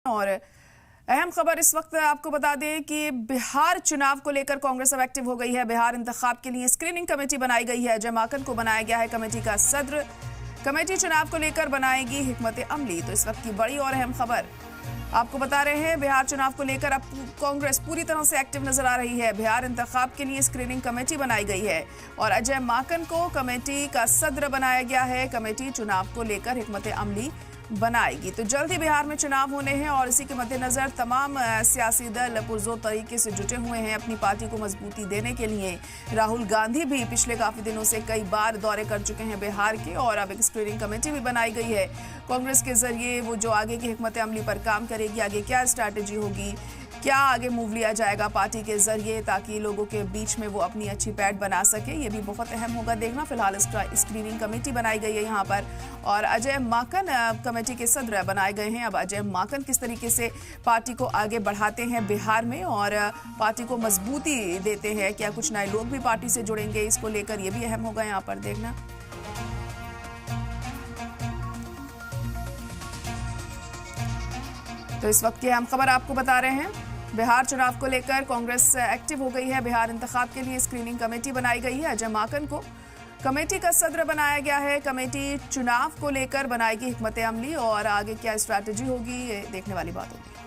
और अहम खबर इस वक्त आपको बता दें कि बिहार चुनाव को लेकर कांग्रेस अब एक्टिव हो गई है। बिहार इंतखाब के लिए स्क्रीनिंग कमेटी बनाई गई है। अजय माकन को बनाया गया है कमेटी का सदर। कमेटी चुनाव को लेकर बनाएगी हिकमत अमली। तो इस वक्त की बड़ी और अहम खबर आपको बता रहे हैं। बिहार चुनाव को लेकर अब कांग्रेस पूरी तरह से एक्टिव नजर आ रही है। बिहार इंतखाब के लिए स्क्रीनिंग कमेटी बनाई गई है और अजय माकन को कमेटी का सदर बनाया गया है। कमेटी चुनाव को लेकर हिकमत अमली बनाएगी। तो जल्द ही बिहार में चुनाव होने हैं और इसी के मद्देनजर तमाम सियासी दल पुरजोर तरीके से जुटे हुए हैं अपनी पार्टी को मजबूती देने के लिए। राहुल गांधी भी पिछले काफी दिनों से कई बार दौरे कर चुके हैं बिहार के और अब एक स्क्रीनिंग कमेटी भी बनाई गई है कांग्रेस के जरिए। वो जो आगे की हिकमत अमली पर काम करेगी, आगे क्या स्ट्रैटेजी होगी, क्या आगे मूव लिया जाएगा पार्टी के जरिए ताकि लोगों के बीच में वो अपनी अच्छी पैठ बना सके, ये भी बहुत अहम होगा देखना। फिलहाल स्क्रीनिंग कमेटी बनाई गई है यहाँ पर और अजय माकन कमेटी के सदर बनाए गए हैं। अब अजय माकन किस तरीके से पार्टी को आगे बढ़ाते हैं बिहार में और पार्टी को मजबूती देते हैं, क्या कुछ नए लोग भी पार्टी से जुड़ेंगे, इसको लेकर ये भी अहम होगा यहाँ पर देखना। तो इस वक्त की अहम खबर आपको बता रहे हैं। बिहार चुनाव को लेकर कांग्रेस एक्टिव हो गई है। बिहार इंतखाब के लिए स्क्रीनिंग कमेटी बनाई गई है। अजय माकन को कमेटी का सदर बनाया गया है। कमेटी चुनाव को लेकर बनाएगी हिकमत अमली और आगे क्या स्ट्रैटेजी होगी, ये देखने वाली बात होगी।